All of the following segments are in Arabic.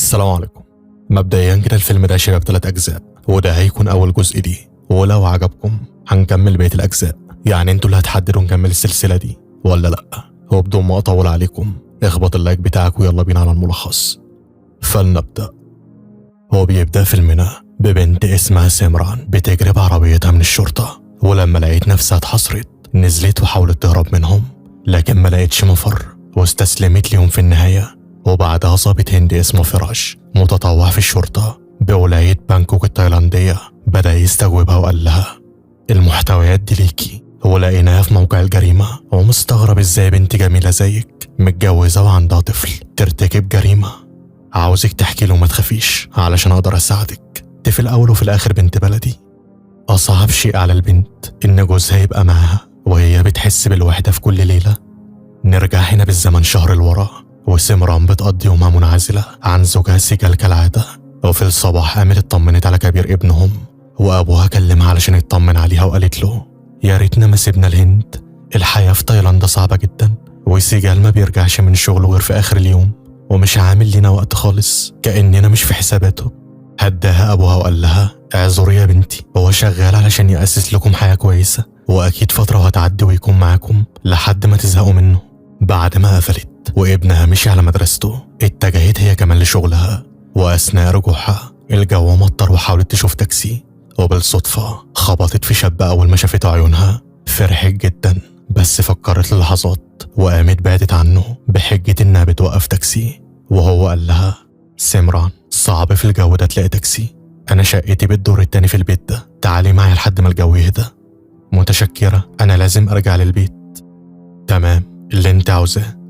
السلام عليكم. مبدئيا كده الفيلم ده شباب 3 أجزاء، وده هيكون أول جزء ليه، ولو عجبكم هنكمل بقية الأجزاء. يعني انتوا اللي هتحددوا نكمل السلسلة دي ولا لأ. وبدون ما أطول عليكم اخبط اللايك بتاعك ويلا بينا على الملخص. فلنبدأ. هو بيبدأ فيلمنا ببنت اسمها سمران بتجري بعربيتها من الشرطة، ولما لقيت نفسها اتحصرت نزلت وحاولت تهرب منهم، لكن ما لقيتش مفر واستسلمت ليهم في النهاية. وبعدها ضابط هندي اسمه فراش متطوع في الشرطة بولاية بانكوك التايلاندية بدأ يستجوبها وقال لها المحتويات دي ليكي، ولقيناها في موقع الجريمة ومستغرب ازاي بنت جميلة زيك متجوزة وعندها طفل ترتكب جريمة. عاوزك تحكي له ما تخافيش علشان اقدر اساعدك. دي في الاول وفي الاخر بنت بلدي. اصعب شيء على البنت ان جوزها يبقى معاها وهي بتحس بالوحدة في كل ليلة. نرجع هنا بالزمن شهر لورا، وسمران بتقضي يومها منعزلة عن زوجها سيجال كالعادة. وفي الصباح قامت اطمنت على كبير ابنهم، وابوها كلمها علشان يطمن عليها وقالت له يا ريتنا ما سيبنا الهند، الحياة في تايلاند صعبة جدا، وسيجال ما بيرجعش من شغله غير في اخر اليوم ومش عامل لينا وقت خالص، كأننا مش في حساباته. هداها ابوها وقال لها اعذري يا بنتي، هو شغال علشان يأسس لكم حياة كويسة، واكيد فترة وهتعدي ويكون معاكم لحد ما تزهقوا منه. بعد ما قفلت وابنها مشي على مدرسته اتجهت هي كمان لشغلها. واثناء رجوعها الجو مطر وحاولت تشوف تاكسي، وبالصدفة خبطت في شاب. اول ما شافته عيونها فرحت جدا، بس فكرت للحظات وقامت بعدت عنه بحجة انها بتوقف تاكسي. وهو قال لها سمران صعب في الجو ده تلاقي تاكسي، انا شقتي بالدور التاني في البيت ده، تعالي معي لحد ما الجو يهدى. متشكرة، انا لازم ارجع للبيت. تمام اللي انت عاوزاه.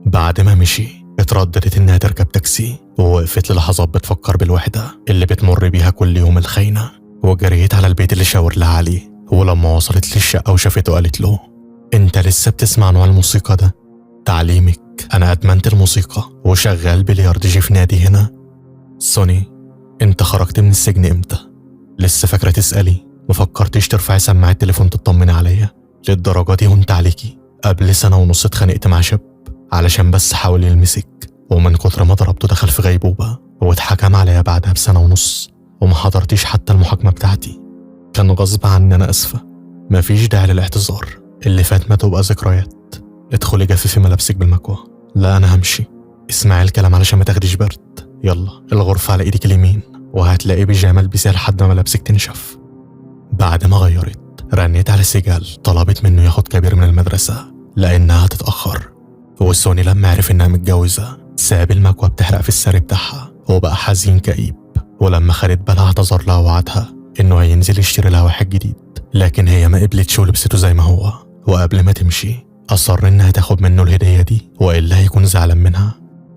بعد ما مشي اترددت انها تركب تاكسي، ووقفت للحظات بتفكر بالوحدة اللي بتمر بيها كل يوم الخاينة، وجريت على البيت اللي شاور لها عليه. ولما وصلت للشقة وشافته قالت له انت لسه بتسمع نوع الموسيقى ده؟ تعليمك، انا ادمنت الموسيقى وشغال بلياردجي في نادي هنا. سوني انت خرجت من السجن امتى؟ لسه فاكرة تسألي؟ مفكرتيش ترفعي سماعة التليفون تطمني عليا؟ للدرجة دي هنت عليكي؟ قبل سنة ونص اتخانقت مع شاب علشان بس حاول يلمسك، ومن كتر ما ضربته دخل في غيبوبة واتحكم عليا بعدها بسنة ونص، وما حضرتيش حتى المحاكمة بتاعتي. كان غصب عني، انا اسفة، مفيش داعي للاعتذار، اللي فات ما تبقى ذكريات. ادخلي جففي ملابسك بالمكوى. لا انا همشي، اسمعي الكلام علشان ما تاخديش برد. يلا الغرفة على ايدك اليمين، وهتلاقي بيجامة البسيها لحد ما ملابسك تنشف. بعد ما غيرت رنيت على سيجال، طلبت منه ياخد كبير من المدرسة لانها هتتأخر. وسوني لما عرف انها متجوزة ساب المكوى بتحرق في السري بتاعها وبقى حزين كئيب. ولما خدت بالها اعتذر لها ووعدها انه هينزل يشتري لها واحد جديد، لكن هي ما قبلتش ولبسته زي ما هو. وقبل ما تمشي اصر انها تاخد منه الهدية دي والا هيكون زعلان منها.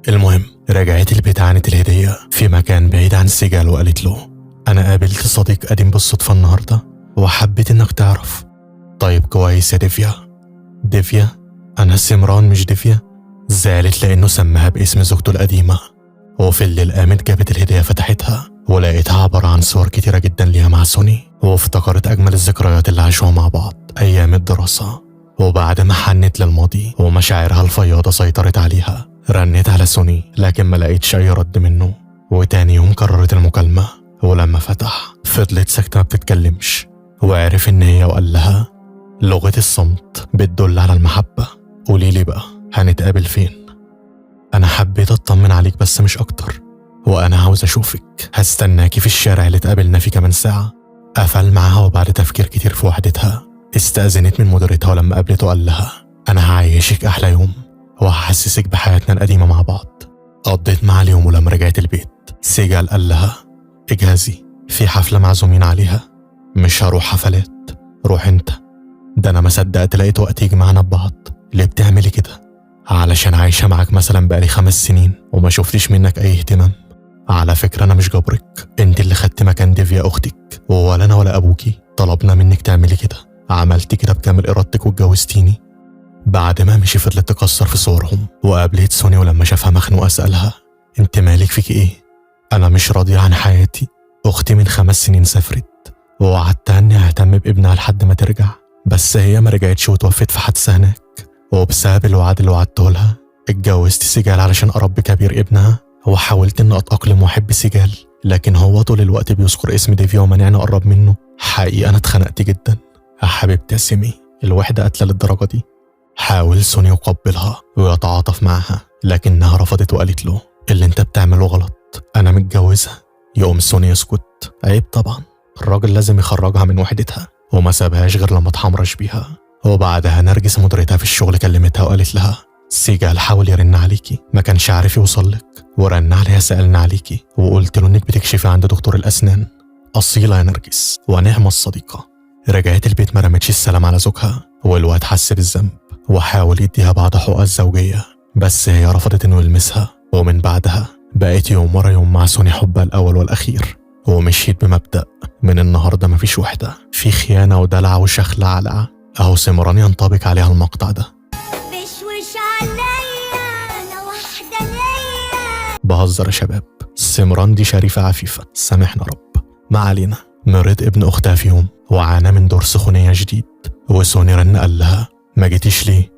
المهم رجعت البيت، عانت الهدية في مكان بعيد عن سيجال وقالت له انا قابلت صديق قديم بالصدفة النهاردة وحبيت انك تعرف. طيب كويس يا ديفيا. ديفيا؟ انا سمران مش ديفيا. زعلت لانه سماها باسم زوجته القديمة. وفي الليل قامت جابت الهدية فتحتها ولقيتها عبارة عن صور كتيرة جدا ليها مع سوني، وافتكرت اجمل الذكريات اللي عاشوها مع بعض ايام الدراسة. وبعد ما حنت للماضي ومشاعرها الفياضة سيطرت عليها رنت على سوني، لكن ما لقيتش اي رد منه. وتاني يوم كررت المكالمة، ولما فتح فضلت ساكتة ما بتتكلمش. وعرف ان هي وقال لها لغة الصمت بتدل على المحبة، قوليلي بقى هنتقابل فين؟ انا حبيت اطمن عليك بس مش اكتر، وانا عاوز اشوفك، هستناكي في الشارع اللي اتقابلنا فيه كمان ساعة. قفل معاها، وبعد تفكير كتير في وحدتها استأذنت من مديرتها. ولما قابلته قال لها انا هعيشك احلى يوم وهحسسك بحياتنا القديمة مع بعض. قضيت معاه اليوم، ولما رجعت البيت سيجال قال لها اجهزي، في حفلة معزومين عليها. مش هروح حفلات، روح انت. ده انا ما صدقت لقيت وقت يجمعنا ببعض. ليه بتعملي كده؟ علشان عايشة معاك مثلا بقالي 5 سنين وما شفتش منك اي اهتمام. على فكرة انا مش جبرك، انت اللي خدت مكان ديفيا اختك، ولا انا ولا ابوكي طلبنا منك تعملي كده. عملتي كده بكامل ارادتك واتجوزتيني. بعد ما مشي فضلت تكسر في صورهم، وقابلت سوني ولما شافها مخنوقة اسألها انت مالك فيك ايه؟ انا مش راضية عن حياتي، اختي من 5 سنين سافرت ووعدتها اني ههتم بابنها لحد ما ترجع، بس هي ما رجعتش وتوفت في حادثة هناك. وبسبب الوعد اللي وعدته لها اتجوزت سيجال علشان اربي كبير ابنها وحاولت إني أتأقلم وأحب سيجال، لكن هو طول الوقت بيذكر اسم ديفيا ومانعني أقرب منه. حقيقة أنا اتخنقت جدا. يا حبيبتي يا سيمي، الوحدة قاتلة للدرجة دي؟ حاول سوني يقبلها ويتعاطف معها، لكنها رفضت وقالت له اللي انت بتعمله غلط، أنا متجوزة. يقوم سوني يسكت. عيب طبعا، الراجل لازم يخرجها من وحدتها، وما سابهاش غير لما اتحمرش بيها. وبعدها نرجس مديرتها في الشغل كلمتها وقالت لها سيجال حاول يرن عليكي، ما كانش عارف يوصلك، ورن عليها سألنا عليكي وقلت له انك بتكشفي عند دكتور الأسنان. أصيلة يا نرجس ونعمة الصديقة. رجعت البيت ما رمتش السلام على زوجها، والواد حس بالذنب وحاول يديها بعض حقوقها الزوجية، بس هي رفضت انه يلمسها. ومن بعدها بقت يوم ورا يوم مع سوني حبها الأول والأخير، ومشيت بمبدأ من النهاردة مفيش وحدة، في خيانة ودلع وشخلة علقة. أهو سمران ينطبق عليها المقطع ده. بهزر يا شباب، سمران دي شريفة عفيفة، سامحنا رب. ما علينا. مرض ابن أختها في يوم وعانى من دور سخونية جديد، وسوني رن قال لها ما جيتيش ليه؟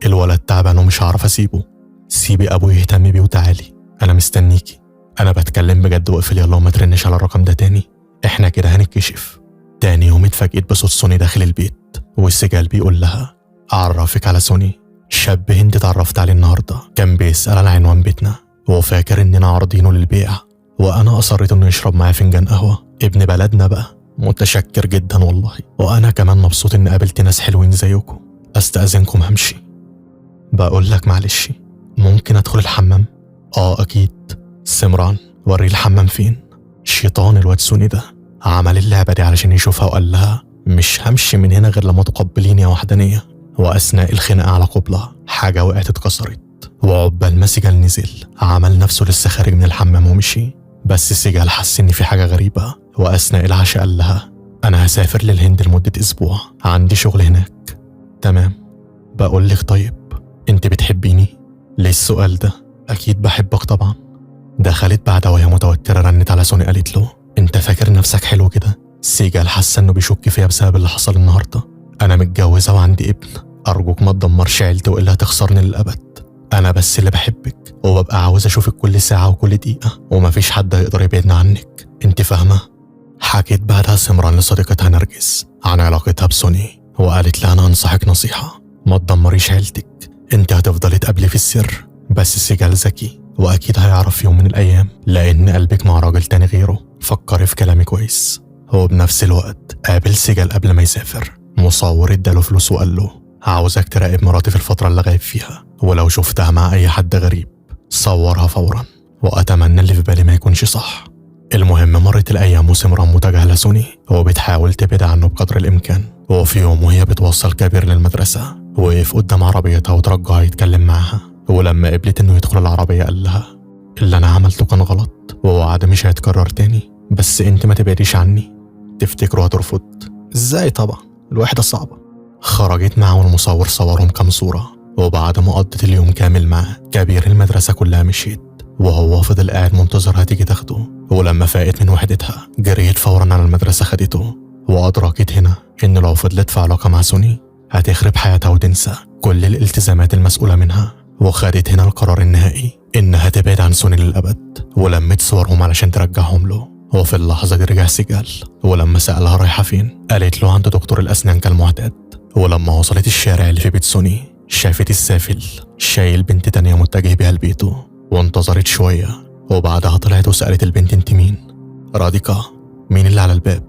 الولد تعبان ومش هعرف أسيبه، سيبي أبوه يهتم بيه وتعالي، أنا مستنيكي. أنا بتكلم بجد، واقفل يلا وما ترنش على الرقم ده تاني، إحنا كده هنتكشف. تاني يوم اتفاجئت بصوت سوني داخل البيت، والسجال بيقول لها أعرفك على سوني، شاب هندي اتعرفت عليه النهارده، كان بيسأل على عنوان بيتنا وفاكر إننا عارضينه للبيع، وأنا أصريت إنه يشرب معايا فنجان قهوة. ابن بلدنا بقى، متشكر جدا والله، وأنا كمان مبسوط إن قابلت ناس حلوين زيكم. أستأذنكم همشي. بقول لك معلش، ممكن أدخل الحمام؟ أكيد. سمران وري الحمام فين. شيطان الواد سوني ده عمل اللعبة دي علشان يشوفها، وقال لها مش همشي من هنا غير لما تقبليني يا وحدانية. وأثناء الخناقة على قبلة حاجة وقعت اتكسرت، وعقبال ما سيجال نزل عمل نفسه لسه خارج من الحمام ومشي. بس سيجال حس إن في حاجة غريبة، وأثناء العشاء قال لها أنا هسافر للهند لمدة أسبوع، عندي شغل هناك. تمام. بقول لك طيب، أنت بتحبيني؟ ليه السؤال ده؟ أكيد بحبك طبعا. دخلت بعدها وهي متوترة، رنت على سوني قالت له أنت فاكر نفسك حلو كده؟ سيجال حس إنه بيشك فيها بسبب اللي حصل النهارده. أنا متجوزة وعندي ابن، أرجوك ما تدمرش عيلتي وإلا هتخسرني للأبد. أنا بس اللي بحبك، وببقى عاوز أشوفك كل ساعة وكل دقيقة، ومفيش حد هيقدر يبعدنا عنك، أنت فاهمة؟ حكيت بعدها سمران لصديقتها نرجس عن علاقتها بسوني، وقالت لها أنا أنصحك نصيحة، ما تدمريش عيلتك، أنت هتفضلي تقابلي في السر. بس سيجال ذكي وأكيد هيعرف في يوم من الأيام، لأن قلبك مع راجل تاني غيره. فكري في كلامي كويس. هو بنفس الوقت قابل سيجال قبل ما يسافر مصور اداله فلوس وقال له عاوزك تراقب مراتي في الفترة اللي غايب فيها، ولو شفتها مع أي حد غريب صورها فورا، وأتمنى اللي في بالي ما يكونش صح. المهم مرت الأيام وسمران متجاهلة سوني وبتحاول تبعد عنه بقدر الإمكان. وفي يوم وهي بتوصل كبير للمدرسة وقف قدام عربيتها وترجع يتكلم معاها، ولما قبلت إنه يدخل العربية قال لها اللي أنا عملته كان غلط ووعد مش هيتكرر تاني، بس أنت ما تبعديش عني. تفتكروا هترفض؟ إزاي طبعا، الوحدة صعبة. خرجت معه والمصور صورهم كام صورة، وبعد ما قضت اليوم كامل معاه كبير المدرسة كلها مشيت، وهو فضل قاعد منتظرها تيجي تاخده. ولما فاقت من وحدتها جريت فورا على المدرسة خدته، وأدركت هنا إن لو فضلت في علاقة مع سوني هتخرب حياتها وتنسى كل الالتزامات المسؤولة منها. وخدت هنا القرار النهائي إنها تبعد عن سوني للأبد، ولمت صورهم علشان ترجعهم له. وفي اللحظة دي رجع سيجال، ولما سألها رايحة فين قالت له عند دكتور الأسنان كالمعتاد. ولما وصلت الشارع اللي في بيت سوني شافت السافل شايل بنت تانية متجه بيها لبيته، وانتظرت شوية وبعدها طلعت وسألت البنت انت مين؟ راديكا. مين اللي على الباب؟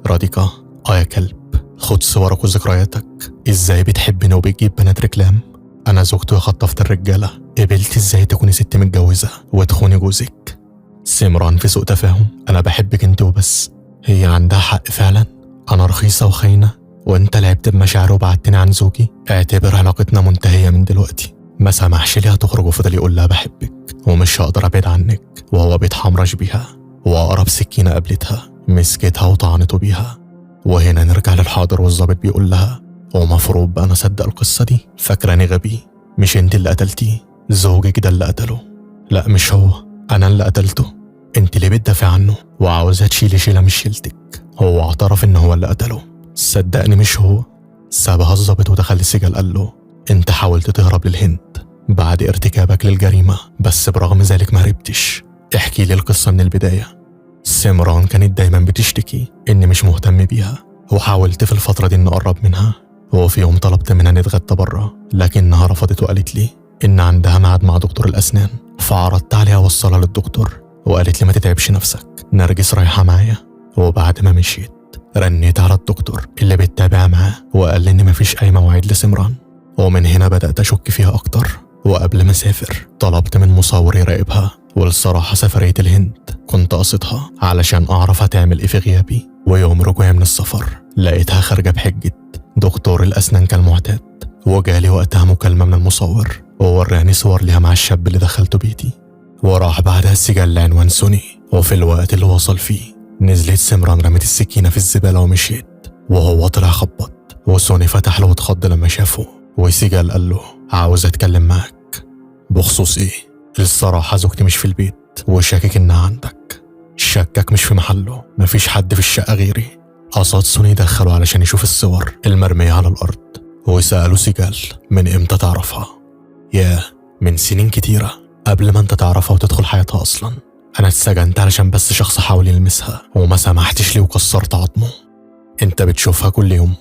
راديكا يا كلب، خد صورك وذكرياتك، ازاي بتحبني وبتجيب بنات رجلام؟ انا زوجتي وخطفت الرجالة، قبلت ازاي تكوني ست متجوزة وتخوني جوزك؟ سمران في سوء تفاهم، انا بحبك انت وبس. هي عندها حق فعلا، انا رخيصة وخاينة وانت لعبت بمشاعري وبعدتني عن زوجي، اعتبر علاقتنا منتهية من دلوقتي. ما سمحش ليها تخرج وفضل يقول لها بحبك ومش هقدر ابعد عنك، وهو بيتحمرش بيها، واقرب سكينة قابلتها مسكتها وطعنته بيها. وهنا نرجع للحاضر والظابط بيقول لها ومفروض بقى انا اصدق القصة دي؟ فاكراني غبي؟ مش انت اللي قتلتيه، زوجك ده اللي قتله. لا مش هو، انا اللي قتلته. انت ليه بتدافع عنه وعاوزة تشيلي شيلة مش شيلتك؟ هو اعترف ان هو اللي قتله، صدقني مش هو. سابها الظابط ودخل السجل قال له انت حاولت تهرب للهند بعد ارتكابك للجريمة، بس برغم ذلك ما هربتش. احكي لي القصة من البداية. سمران كانت دايما بتشتكي إني مش مهتم بيها، وحاولت في الفترة دي إني أقرب منها، وفي يوم طلبت منها نتغدى برا، لكنها رفضت وقالت لي إن عندها ميعاد مع دكتور الأسنان. فعرضت عليها أوصلها للدكتور، وقالت لي ما تتعبش نفسك، نرجس رايحة معايا. وبعد ما مشيت رنيت على الدكتور اللي بتتابع معاه، وقال لي إن مفيش أي مواعيد لسمران. ومن هنا بدأت أشك فيها أكتر. وقبل ما أسافر طلبت من مصور يراقبها، والصراحة سفرية الهند كنت قاصدها علشان أعرف هتعمل إيه في غيابي. ويوم رجوعي من السفر لقيتها خارجة بحجة دكتور الأسنان كالمعتاد، وجالي وقتها مكالمة من المصور ووراني صور ليها مع الشاب اللي دخلته بيتي. وراح بعدها السجل لعنوان سوني. وفي الوقت اللي وصل فيه نزلت سمران رمت السكينة في الزبالة ومشيت، وهو طلع خبط، وسوني فتح له واتخض لما شافه. وسجل قال له عاوز أتكلم معك. بخصوص إيه؟ الصراحة زوجتي مش في البيت وشاكك إنها عندك. شكك مش في محله، مفيش حد في الشقة غيري. قصد سوني دخله علشان يشوف الصور المرمية على الأرض، وسأله سجال من إمتى تعرفها؟ ياه، من سنين كتيرة قبل ما أنت تعرفها وتدخل حياتها أصلا. أنا اتسجنت علشان بس شخص حاول يلمسها وما سمحتش لي وكسرت عظمه. أنت بتشوفها كل يوم؟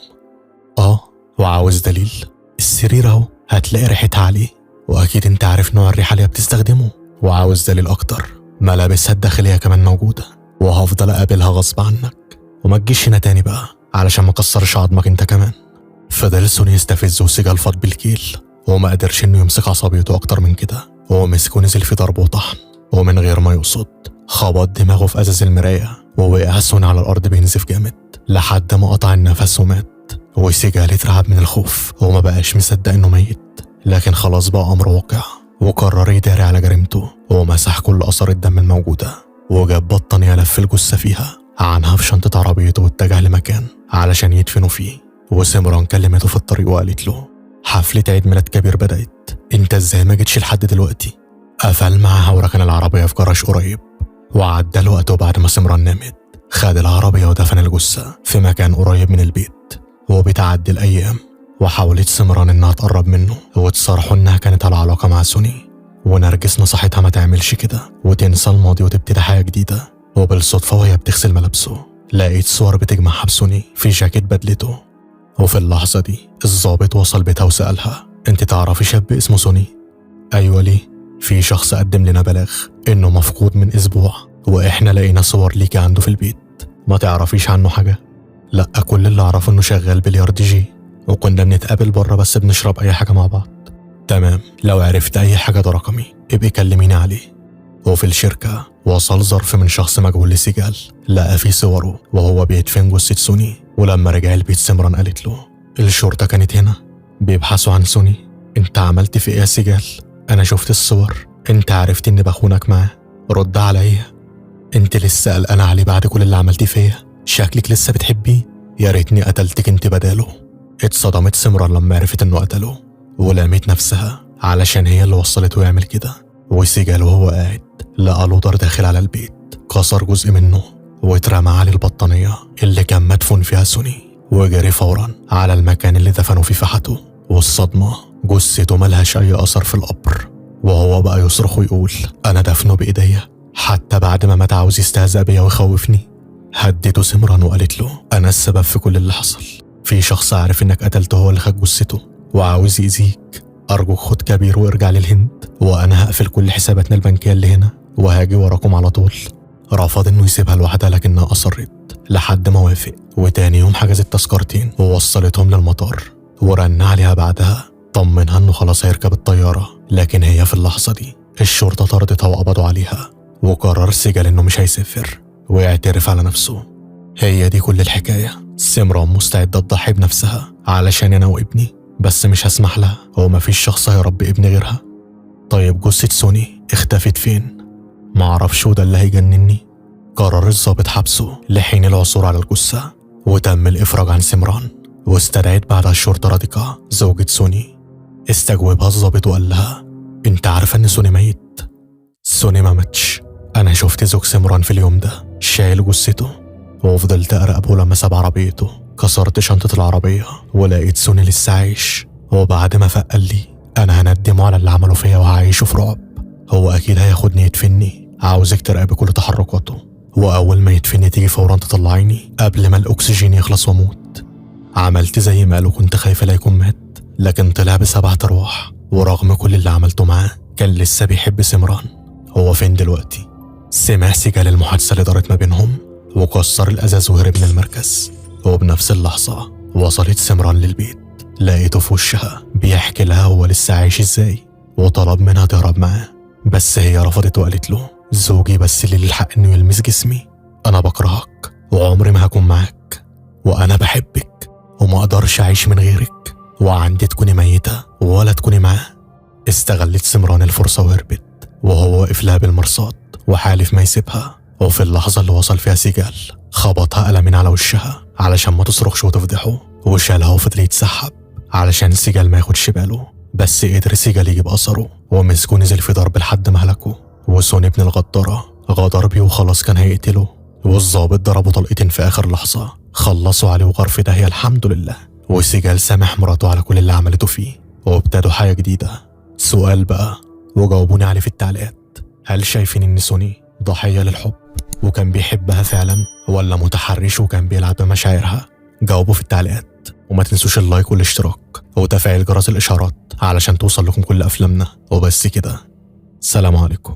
وعاوز دليل؟ السرير أهو، هتلاقي ريحتها عليه، وأكيد أنت عارف نوع الريحة اللي بتستخدمه. وعاوز دليل أكتر؟ ملابسها الداخلية كمان موجودة، وهفضل أقابلها غصب عنك. وما تجيش هنا تاني بقى علشان ما كسرش عظمك أنت كمان. فضل سوني يستفزه وسجال فاض بالكيل، وما قدرش إنه يمسك عصبيته أكتر من كده، ومسكه نزل في ضرب وطحن، ومن غير ما يقصد خبط دماغه في أزاز المراية، ووقع سوني على الأرض بينزف جامد لحد ما قطع النفس ومات. وسجال اترعب من الخوف وما بقاش مصدق إنه ميت، لكن خلاص بقى أمر واقع، وقرر يداري على جريمته، ومسح كل آثار الدم الموجودة، وجاب بطانية لف الجثة فيها عنها في شنطة عربيته، واتجه لمكان علشان يدفنوا فيه. وسمران كلمته في الطريق وقالت له حفلة عيد ميلاد كبير بدأت، انت ازاي ما جيتش لحد دلوقتي؟ قفل معاها وركن العربية في جراج قريب، وعدى الوقت. وبعد ما سمران نامت خد العربية ودفن الجثة في مكان قريب من البيت. وبتعدي الأيام وحاولت سمران إنها تقرب منه وتصارحه إنها كانت على علاقة مع سوني، ونرجس نصحتها ما تعملش كده وتنسى الماضي وتبتدي حياة جديدة. وبالصدفة وهي بتغسل ملابسه لقيت صور بتجمعها بسوني في جاكيت بدلته. وفي اللحظة دي الضابط وصل بيتها وسألها انت تعرفي شاب اسمه سوني؟ ايوه، ليه؟ في شخص قدم لنا بلاغ انه مفقود من اسبوع، واحنا لقينا صور ليكي عنده في البيت. ما تعرفيش عنه حاجة؟ لا، كل اللي اعرفه انه شغال بلياردو جي، وكنا بنتقابل بره بس بنشرب اي حاجة مع بعض. تمام، لو عرفت اي حاجة ده رقمي، ابقي كلميني عليه. وفي الشركة وصل ظرف من شخص مجهول لسجال، لقى فيه صوره وهو بيدفن جثة سوني. ولما رجع البيت سمران قالت له الشرطة كانت هنا بيبحثوا عن سوني. انت عملت في ايه يا سجال؟ انا شفت الصور، انت عرفت اني بخونك معاه، رد عليا. انت لسه قلقانة عليه بعد كل اللي عملتيه فيا؟ شكلك لسه بتحبيه؟ يا ريتني قتلتك انت بداله. اتصدمت سمران لما عرفت انه قتله، ولامت نفسها علشان هي اللي وصلته يعمل كده. وسجال وهو قاعد لقى لودر داخل على البيت، كسر جزء منه واترمى عليه البطانية اللي كان مدفون فيها سوني، وجري فورا على المكان اللي دفنوا فيه فحته. والصدمة جثته ملهاش أي أثر في القبر، وهو بقى يصرخ ويقول أنا دفنه بإيديا، حتى بعد ما مات عاوز يستهزأ بيا ويخوفني. هدته سمران وقالت له أنا السبب في كل اللي حصل، في شخص عارف إنك قتلته هو اللي خد جثته وعاوز يأذيك. أرجوك خد كبير وارجع للهند، وأنا هقفل كل حساباتنا البنكية اللي هنا وهاجي وراكم على طول. رفض إنه يسيبها لوحدها لكنها أصرت لحد ما وافق، وتاني يوم حجزت تذكرتين ووصلتهم للمطار، ورن عليها بعدها طمنها إنه خلاص هيركب الطيارة. لكن هي في اللحظة دي الشرطة طردتها وقبضوا عليها، وقرر سجال إنه مش هيسافر ويعترف على نفسه. هي دي كل الحكاية. سمران مستعدة تضحي بنفسها علشان أنا وابني، بس مش هسمح لها، هو مفيش شخص هيربي ابني غيرها. طيب جثة سوني اختفت فين؟ معرفش، وده اللي هيجنني. قرر الضابط حبسه لحين العثور على الجثة، وتم الإفراج عن سمران. واستدعت بعدها الشرطة راديكا زوجة سوني. استجوبها الضابط وقال لها انت عارفة ان سوني ميت؟ سوني ما ماتش، انا شفت زوج سمران في اليوم ده شايل جثته، وفضلت اراقبه لما ساب عربيته. كسرت شنطة العربية ولقيت سوني لسه عايش، وبعد ما فق قال لي انا هندمه على اللي عمله فيا وهعيشه في رعب. هو اكيد هياخدني يدفني، عاوزك تراقبي كل تحركاته، واول ما يدفني تيجي فورا تطلعيني قبل ما الاكسجين يخلص واموت. عملت زي ما قال وكنت خايفه لا يكون مات، لكن طلع ب7 ارواح، ورغم كل اللي عملته معاه كان لسه بيحب سمران. هو فين دلوقتي؟ سمع سجال المحادثه اللي دارت ما بينهم وكسر الازاز وهرب من المركز. وبنفس اللحظه وصلت سمران للبيت، لقيته في وشها بيحكي لها هو لسه عايش ازاي، وطلب منها تهرب معاه، بس هي رفضت وقالت له زوجي بس اللي ليه الحق انه يلمس جسمي، انا بكرهك وعمري ما هكون معاك، وانا بحبك وما اقدرش اعيش من غيرك، وعندي تكوني ميتة ولا تكوني معاه. استغلت سمران الفرصة وهربت، وهو واقف لها بالمرصاد وحالف ما يسيبها. وفي اللحظة اللي وصل فيها سجال خبطها قلمين على وشها علشان ما تصرخش وتفضحه، وشالها وفضل يتسحب علشان سجال ما ياخدش باله، بس قدر سجال يجيب اثره ومسكه نزل في ضرب لحد ما هلكه. وسون ابن الغدارة غدر بيه وخلاص كان هيقتله، والظابط ضربه طلقتين في اخر لحظة خلصوا عليه وغار في داهية الحمد لله. وسجال سامح مراته على كل اللي عملته فيه وابتدوا حياة جديدة. سؤال بقى وجاوبوني عليه في التعليقات، هل شايفين ان سوني ضحية للحب وكان بيحبها فعلا، ولا متحرش وكان بيلعب بمشاعرها؟ جاوبوا في التعليقات، وما تنسوش اللايك والاشتراك وتفعيل جرس الاشعارات علشان توصل لكم كل افلامنا. وبس كده، سلام عليكم.